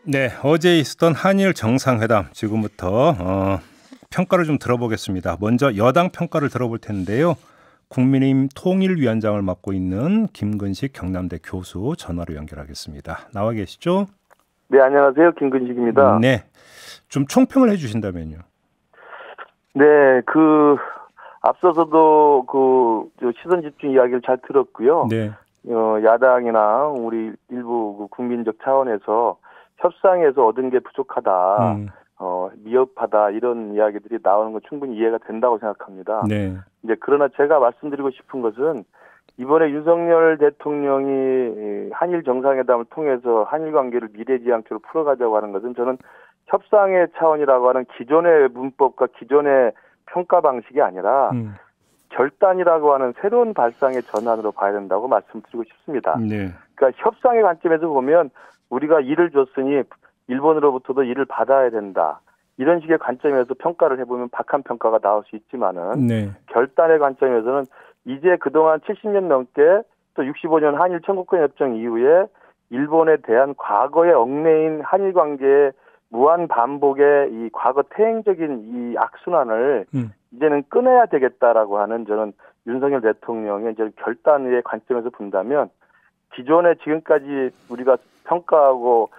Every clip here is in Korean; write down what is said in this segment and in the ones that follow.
네, 어제 있었던 한일 정상회담 지금부터 평가를 좀 들어보겠습니다. 먼저 여당 평가를 들어볼 텐데요. 국민의힘 통일위원장을 맡고 있는 김근식 경남대 교수 전화로 연결하겠습니다. 나와 계시죠? 네, 안녕하세요. 김근식입니다. 네, 좀 총평을 해주신다면요. 네, 앞서서도 시선 집중 이야기를 잘 들었고요. 네. 야당이나 우리 일부 국민적 차원에서 협상에서 얻은 게 부족하다, 미흡하다 이런 이야기들이 나오는 건 충분히 이해가 된다고 생각합니다. 네. 이제 그러나 제가 말씀드리고 싶은 것은 이번에 윤석열 대통령이 한일 정상회담을 통해서 한일 관계를 미래지향적으로 풀어가자고 하는 것은 저는 협상의 차원이라고 하는 기존의 문법과 기존의 평가 방식이 아니라 결단이라고 하는 새로운 발상의 전환으로 봐야 된다고 말씀드리고 싶습니다. 네. 그러니까 협상의 관점에서 보면 우리가 일을 줬으니 일본으로부터도 일을 받아야 된다. 이런 식의 관점에서 평가를 해보면 박한 평가가 나올 수 있지만은 네. 결단의 관점에서는 이제 그동안 70년 넘게 또 65년 한일 청구권 협정 이후에 일본에 대한 과거의 얽매인 한일 관계의 무한 반복의 이 과거 퇴행적인 이 악순환을 이제는 끊어야 되겠다라고 하는 저는 윤석열 대통령의 이제 결단의 관점에서 본다면 기존에 지금까지 우리가 평가하고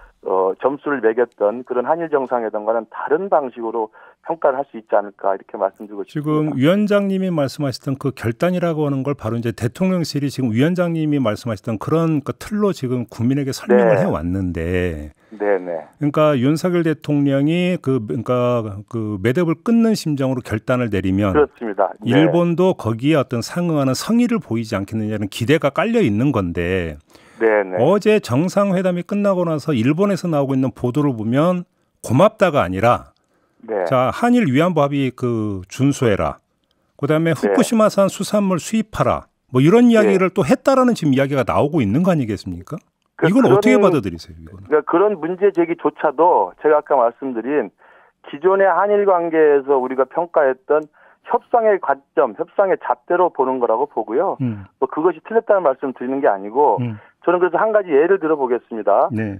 점수를 매겼던 그런 한일 정상회담과는 다른 방식으로 평가를 할 수 있지 않을까 이렇게 말씀드리고 싶습니다. 지금 위원장님이 말씀하셨던 그 결단이라고 하는 걸 바로 이제 대통령실이 지금 위원장님이 말씀하셨던 그런 그 틀로 지금 국민에게 설명을 네. 해왔는데, 네네. 그러니까 윤석열 대통령이 그 매듭을 끊는 심정으로 결단을 내리면 그렇습니다. 네. 일본도 거기에 어떤 상응하는 성의를 보이지 않겠느냐는 기대가 깔려 있는 건데. 네네. 어제 정상회담이 끝나고 나서 일본에서 나오고 있는 보도를 보면 고맙다가 아니라 네. 자, 한일 위안부 합의 준수해라. 그다음에 후쿠시마산 수산물 수입하라. 뭐 이런 이야기를 또 했다라는 지금 이야기가 나오고 있는 거 아니겠습니까? 이건 어떻게 받아들이세요? 이거는? 그러니까 그런 문제 제기조차도 제가 아까 말씀드린 기존의 한일 관계에서 우리가 평가했던 협상의 관점, 협상의 잣대로 보는 거라고 보고요. 뭐 그것이 틀렸다는 말씀 드리는 게 아니고 저는 그래서 한 가지 예를 들어보겠습니다. 네.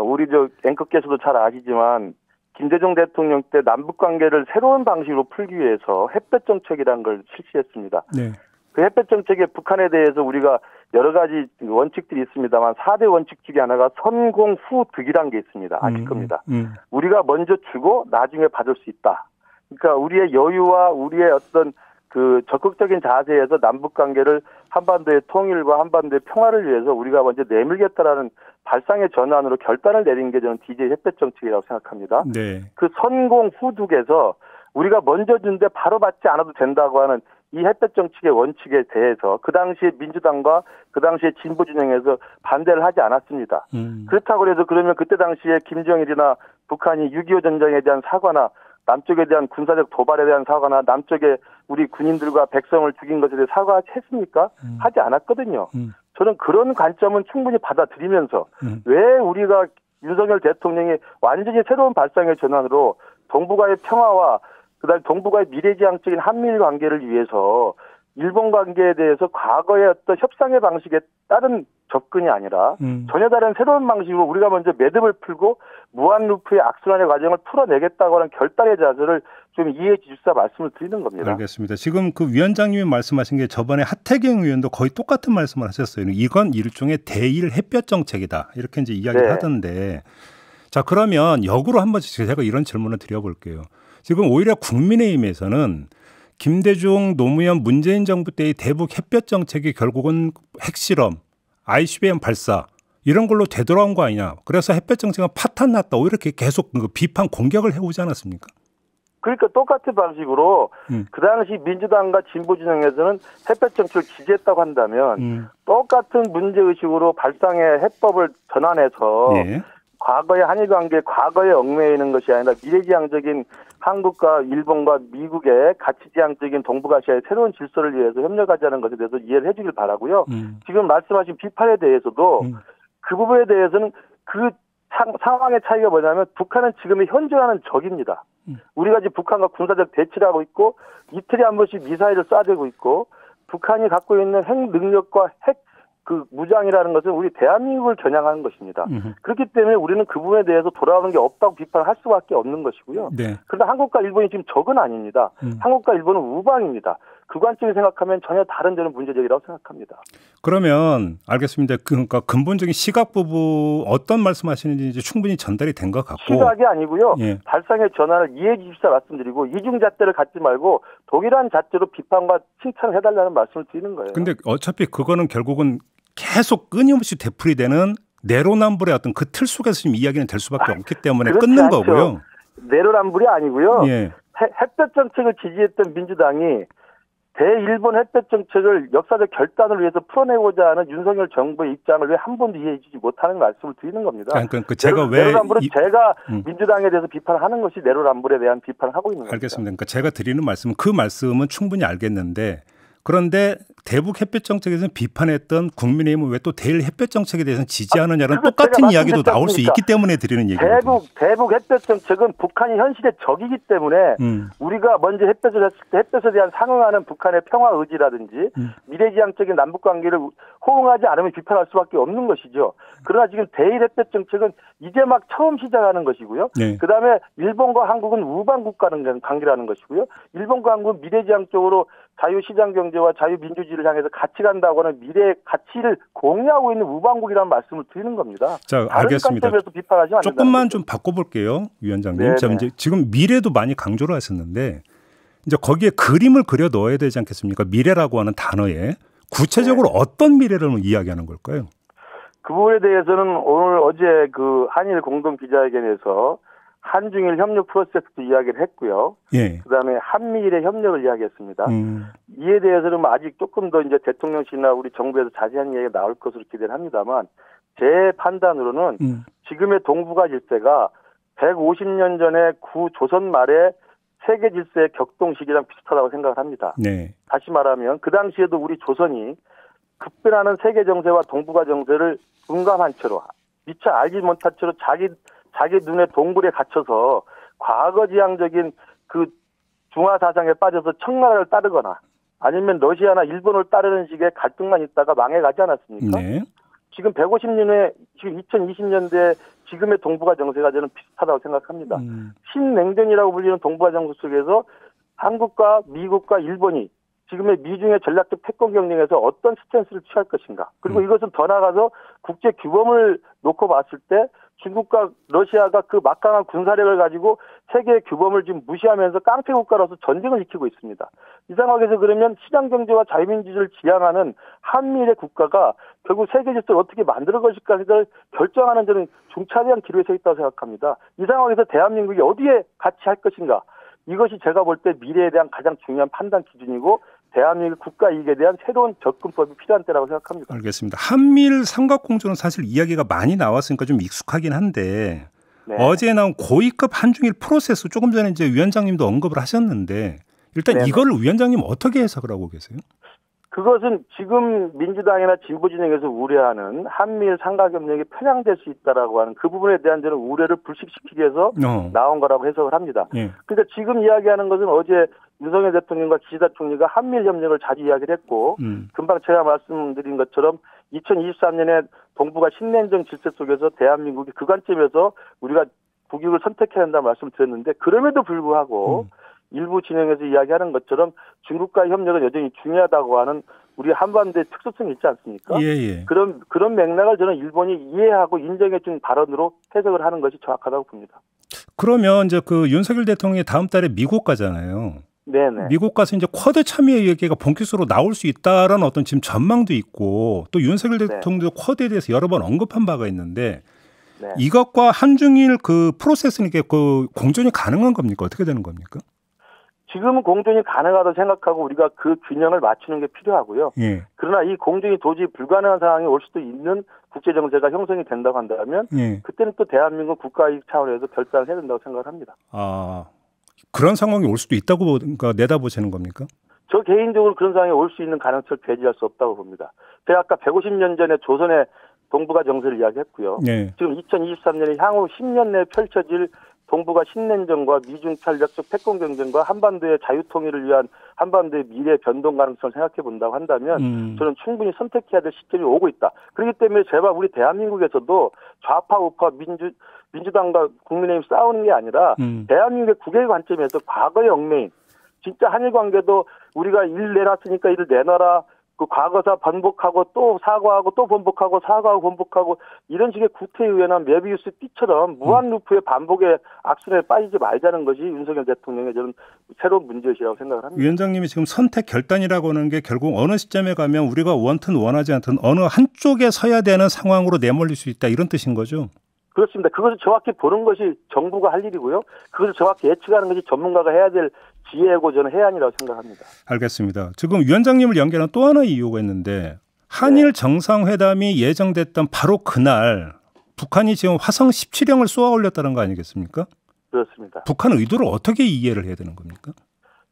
우리 앵커께서도 잘 아시지만 김대중 대통령 때 남북 관계를 새로운 방식으로 풀기 위해서 햇볕 정책이라는 걸 실시했습니다. 네. 그 햇볕 정책에 북한에 대해서 우리가 여러 가지 원칙들이 있습니다만 4대 원칙 중에 하나가 선공후득이라는 게 있습니다. 아실 겁니다. 우리가 먼저 주고 나중에 받을 수 있다. 그러니까 우리의 여유와 우리의 어떤 그 적극적인 자세에서 남북 관계를 한반도의 통일과 한반도의 평화를 위해서 우리가 먼저 내밀겠다라는 발상의 전환으로 결단을 내린 게 저는 DJ 햇볕 정책이라고 생각합니다. 네. 그 선공후득에서 우리가 먼저 준데 바로 받지 않아도 된다고 하는 이 햇볕 정책의 원칙에 대해서 그 당시에 민주당과 그 당시에 진보 진영에서 반대를 하지 않았습니다. 그렇다고 해서 그러면 그때 당시에 김정일이나 북한이 6.25 전쟁에 대한 사과나 남쪽에 대한 군사적 도발에 대한 사과나 남쪽에 우리 군인들과 백성을 죽인 것에 대해 사과했습니까? 하지 않았거든요. 저는 그런 관점은 충분히 받아들이면서 왜 우리가 윤석열 대통령이 완전히 새로운 발상의 전환으로 동북아의 평화와 그다음에 동북아의 미래지향적인 한미일 관계를 위해서 일본 관계에 대해서 과거의 어떤 협상의 방식에 따른 접근이 아니라 전혀 다른 새로운 방식으로 우리가 먼저 매듭을 풀고 무한루프의 악순환의 과정을 풀어내겠다고 하는 결단의 자세를 좀 이해해 주십사 말씀을 드리는 겁니다. 알겠습니다. 지금 그 위원장님이 말씀하신 게 저번에 하태경 의원도 거의 똑같은 말씀을 하셨어요. 이건 일종의 대일 햇볕 정책이다. 이렇게 이제 이야기를 하던데. 자, 그러면 역으로 한번 제가 이런 질문을 드려볼게요. 지금 오히려 국민의힘에서는 김대중, 노무현, 문재인 정부 때의 대북 햇볕 정책이 결국은 핵실험, ICBM 발사 이런 걸로 되돌아온 거 아니냐. 그래서 햇볕 정책은 파탄났다. 이렇게 계속 비판 공격을 해오지 않았습니까? 그러니까 똑같은 방식으로 그 당시 민주당과 진보 진영에서는 햇볕 정책을 지지했다고 한다면 똑같은 문제의식으로 발상의 해법을 전환해서 과거의 한일 관계, 과거에 얽매여 있는 것이 아니라 미래지향적인 한국과 일본과 미국의 가치지향적인 동북아시아의 새로운 질서를 위해서 협력하자는 것에 대해서 이해를 해주길 바라고요. 지금 말씀하신 비판에 대해서도 그 부분에 대해서는 그 상황의 차이가 뭐냐면 북한은 지금의 현존하는 적입니다. 우리가 지금 북한과 군사적 대치를 하고 있고 이틀에 한 번씩 미사일을 쏴대고 있고 북한이 갖고 있는 핵 능력과 핵 그 무장이라는 것은 우리 대한민국을 겨냥하는 것입니다. 그렇기 때문에 우리는 그 부분에 대해서 돌아오는 게 없다고 비판할 수밖에 없는 것이고요. 네. 그런데 한국과 일본이 지금 적은 아닙니다. 한국과 일본은 우방입니다. 그 관점에서 생각하면 전혀 다른 저는 문제적이라고 생각합니다. 그러면 알겠습니다. 그러니까 근본적인 시각 부분 어떤 말씀하시는지 이제 충분히 전달이 된 것 같고. 시각이 아니고요. 예. 발상의 전환을 이해해 주십사 말씀드리고 이중잣대를 갖지 말고 동일한 잣대로 비판과 칭찬을 해달라는 말씀을 드리는 거예요. 근데 어차피 그거는 결국은 계속 끊임없이 되풀이되는 내로남불의 어떤 그 틀 속에서 지금 이야기는 될 수밖에 없기 때문에 끊는 않죠. 거고요. 내로남불이 아니고요. 예. 햇볕 정책을 지지했던 민주당이 대일본 햇볕 정책을 역사적 결단을 위해서 풀어내고자 하는 윤석열 정부의 입장을 왜 한 번도 이해해 주지 못하는 말씀을 드리는 겁니다. 그러니까 제가 왜 내로남불은 제가 민주당에 대해서 비판하는 것이 내로남불에 대한 비판을 하고 있는 겁니다. 알겠습니다. 그러니까 제가 드리는 말씀은 그 말씀은 충분히 알겠는데 그런데 대북 햇볕 정책에 대해서 비판했던 국민의힘은 왜 또 대일 햇볕 정책에 대해서는 지지하느냐는 똑같은 이야기도 나올 수 있기 때문에 드리는 얘기입니다. 대북 햇볕 정책은 북한이 현실의 적이기 때문에 우리가 먼저 햇볕을 했을 때 햇볕에 대한 상응하는 북한의 평화 의지라든지 미래지향적인 남북 관계를 호응하지 않으면 비판할 수밖에 없는 것이죠. 그러나 지금 대일 햇볕 정책은 이제 막 처음 시작하는 것이고요. 네. 그다음에 일본과 한국은 우방 국가는 관계라는 것이고요. 일본과 한국은 미래지향적으로 자유시장 경제와 자유민주주의를 향해서 같이 간다고 하는 미래의 가치를 공유하고 있는 우방국이라는 말씀을 드리는 겁니다. 자, 알겠습니다. 비판하지 조금만 좀 바꿔볼게요, 위원장님. 자, 이제 지금 미래도 많이 강조를 하셨는데 이제 거기에 그림을 그려 넣어야 되지 않겠습니까? 미래라고 하는 단어에 구체적으로 어떤 미래를 이야기하는 걸까요? 그 부분에 대해서는 오늘 어제 그 한일 공동 기자회견에서 한중일 협력 프로세스도 이야기를 했고요. 예. 그다음에 한미일의 협력을 이야기했습니다. 이에 대해서는 아직 조금 더 이제 대통령실이나 우리 정부에서 자세한 이야기가 나올 것으로 기대를 합니다만 제 판단으로는 지금의 동북아 질서가 150년 전에 구조선 말에 세계 질서의 격동 시기랑 비슷하다고 생각을 합니다. 네. 다시 말하면 그 당시에도 우리 조선이 급변하는 세계 정세와 동북아 정세를 둔감한 채로 미처 알지 못한 채로 자기 눈에 동굴에 갇혀서 과거지향적인 그 중화 사상에 빠져서 청나라를 따르거나 아니면 러시아나 일본을 따르는 식의 갈등만 있다가 망해가지 않았습니까? 네. 지금 150년에 지금 2020년대 지금의 동북아 정세가 저는 비슷하다고 생각합니다. 신냉전이라고 불리는 동북아 정세 속에서 한국과 미국과 일본이 지금의 미중의 전략적 패권 경쟁에서 어떤 스탠스를 취할 것인가. 그리고 이것은 더 나아가서 국제 규범을 놓고 봤을 때 중국과 러시아가 그 막강한 군사력을 가지고 세계의 규범을 지금 무시하면서 깡패 국가로서 전쟁을 일으키고 있습니다. 이 상황에서 그러면 시장경제와 자유민주주의를 지향하는 한미일의 국가가 결국 세계 질서를 어떻게 만들 것일까를 결정하는 저는 중차대한 기로에 서 있다고 생각합니다. 이 상황에서 대한민국이 어디에 같이 할 것인가. 이것이 제가 볼 때 미래에 대한 가장 중요한 판단 기준이고 대한민국 국가 이익에 대한 새로운 접근법이 필요한 때라고 생각합니다. 알겠습니다. 한미일 삼각공조는 사실 이야기가 많이 나왔으니까 좀 익숙하긴 한데 네. 어제 나온 고위급 한중일 프로세스 조금 전에 이제 위원장님도 언급을 하셨는데 일단 네네. 이거를 위원장님 어떻게 해석을 하고 계세요? 그것은 지금 민주당이나 진보 진영에서 우려하는 한미일 삼각협력이 편향될 수 있다라고 하는 그 부분에 대한 저는 우려를 불식시키기 위해서 나온 거라고 해석을 합니다. 예. 그러니까 지금 이야기하는 것은 어제 윤석열 대통령과 기시다 총리가 한미일 협력을 자주 이야기를 했고 금방 제가 말씀드린 것처럼 2023년에 동북아 신냉전 질서 속에서 대한민국이 그 관점에서 우리가 국익을 선택해야 한다는 말씀을 드렸는데 그럼에도 불구하고 일부 진영에서 이야기하는 것처럼 중국과의 협력은 여전히 중요하다고 하는 우리 한반도의 특수성이 있지 않습니까? 예. 그런 맥락을 저는 일본이 이해하고 인정해준 발언으로 해석을 하는 것이 정확하다고 봅니다. 그러면 이제 그 윤석열 대통령이 다음 달에 미국 가잖아요. 네네. 미국 가서 이제 쿼드 참여 얘기가 본격적으로 나올 수 있다라는 어떤 지금 전망도 있고 또 윤석열 대통령도 쿼드에 대해서 여러 번 언급한 바가 있는데 네. 이것과 한중일 그 프로세스는 이게 그 공존이 가능한 겁니까? 어떻게 되는 겁니까? 지금은 공존이 가능하다고 생각하고 우리가 그 균형을 맞추는 게 필요하고요. 예. 그러나 이 공존이 도저히 불가능한 상황이 올 수도 있는 국제정세가 형성이 된다고 한다면 그때는 또 대한민국 국가이익 차원에서 결단을 해야 된다고 생각을 합니다. 아, 그런 상황이 올 수도 있다고 그러니까 내다보시는 겁니까? 저 개인적으로 그런 상황이 올 수 있는 가능성을 배제할 수 없다고 봅니다. 제가 아까 150년 전에 조선의 동북아 정세를 이야기했고요. 지금 2023년에 향후 10년 내에 펼쳐질 동북아 신냉전과 미중 탄력적 패권 경쟁과 한반도의 자유통일을 위한 한반도의 미래 변동 가능성을 생각해 본다고 한다면 저는 충분히 선택해야 될 시점이 오고 있다. 그렇기 때문에 제발 우리 대한민국에서도 좌파 우파 민주당과 국민의힘 싸우는 게 아니라 대한민국의 국외 관점에서 과거의 얽매인 진짜 한일 관계도 우리가 일 내놨으니까 일을 내놔라. 그 과거사 번복하고 또 사과하고 또 번복하고 사과하고 번복하고 이런 식의 구태의연한 메비우스 띠처럼 무한 루프의 반복의 악순환에 빠지지 말자는 것이 윤석열 대통령의 저는 새로운 문제의식이라고 생각을 합니다. 위원장님이 지금 선택 결단이라고 하는 게 결국 어느 시점에 가면 우리가 원든 원하지 않든 어느 한쪽에 서야 되는 상황으로 내몰릴 수 있다 이런 뜻인 거죠? 그렇습니다. 그것을 정확히 보는 것이 정부가 할 일이고요. 그것을 정확히 예측하는 것이 전문가가 해야 될 지혜고 저는 해안이라고 생각합니다. 알겠습니다. 지금 위원장님을 연결한 또 하나의 이유가 있는데 한일 정상회담이 예정됐던 바로 그날 북한이 지금 화성 17형을 쏘아 올렸다는 거 아니겠습니까? 그렇습니다. 북한 의도를 어떻게 이해를 해야 되는 겁니까?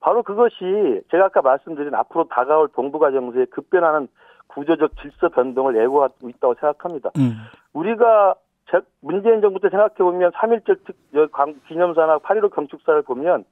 바로 그것이 제가 아까 말씀드린 앞으로 다가올 동북아 정세에 급변하는 구조적 질서 변동을 예고하고 있다고 생각합니다. 우리가 문재인 정부 때 생각해보면 3.1절 기념사나 8.15 경축사를 보면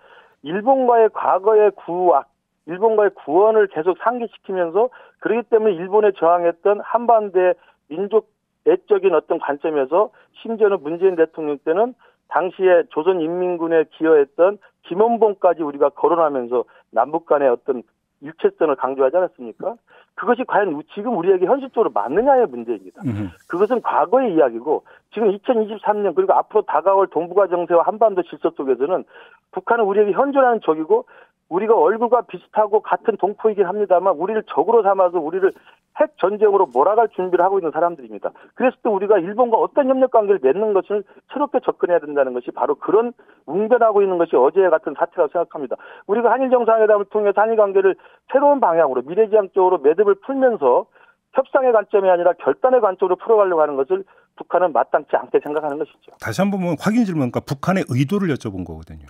일본과의 과거의 구악, 일본과의 구원을 계속 상기시키면서 그렇기 때문에 일본에 저항했던 한반도의 민족 애적인 어떤 관점에서 심지어는 문재인 대통령 때는 당시에 조선인민군에 기여했던 김원봉까지 우리가 거론하면서 남북 간의 어떤 일체성을 강조하지 않았습니까? 그것이 과연 지금 우리에게 현실적으로 맞느냐의 문제입니다. 그것은 과거의 이야기고 지금 2023년 그리고 앞으로 다가올 동북아 정세와 한반도 질서 속에서는 북한은 우리에게 현존하는 적이고 우리가 얼굴과 비슷하고 같은 동포이긴 합니다만 우리를 적으로 삼아서 우리를 핵 전쟁으로 몰아갈 준비를 하고 있는 사람들입니다. 그랬을 때 우리가 일본과 어떤 협력 관계를 맺는 것을 새롭게 접근해야 된다는 것이 바로 그런 웅변하고 있는 것이 어제와 같은 사태라고 생각합니다. 우리가 한일 정상회담을 통해서 한일 관계를 새로운 방향으로 미래지향적으로 매듭을 풀면서 협상의 관점이 아니라 결단의 관점으로 풀어가려고 하는 것을 북한은 마땅치 않게 생각하는 것이죠. 다시 한번 확인 질문, 그러니까 북한의 의도를 여쭤본 거거든요.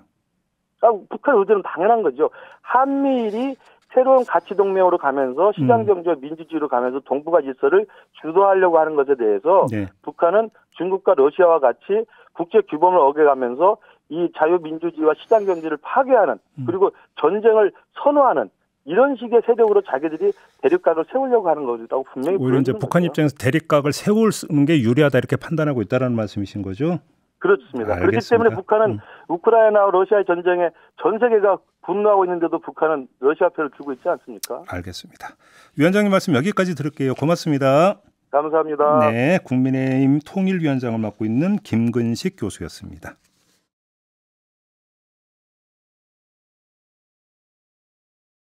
북한의 의도는 당연한 거죠. 한미일이 새로운 가치 동맹으로 가면서 시장경제와 민주주의로 가면서 동북아 질서를 주도하려고 하는 것에 대해서 네. 북한은 중국과 러시아와 같이 국제 규범을 어겨가면서 이 자유민주주의와 시장경제를 파괴하는 그리고 전쟁을 선호하는 이런 식의 세력으로 자기들이 대립각을 세우려고 하는 거라고 분명히 오히려 이제 북한 입장에서 대립각을 세우는 게 유리하다 이렇게 판단하고 있다는 말씀이신 거죠? 그렇습니다. 알겠습니다. 그렇기 때문에 북한은 우크라이나와 러시아의 전쟁에 전 세계가 분노하고 있는데도 북한은 러시아 표를 주고 있지 않습니까? 알겠습니다. 위원장님 말씀 여기까지 들을게요. 고맙습니다. 감사합니다. 네, 국민의힘 통일위원장을 맡고 있는 김근식 교수였습니다.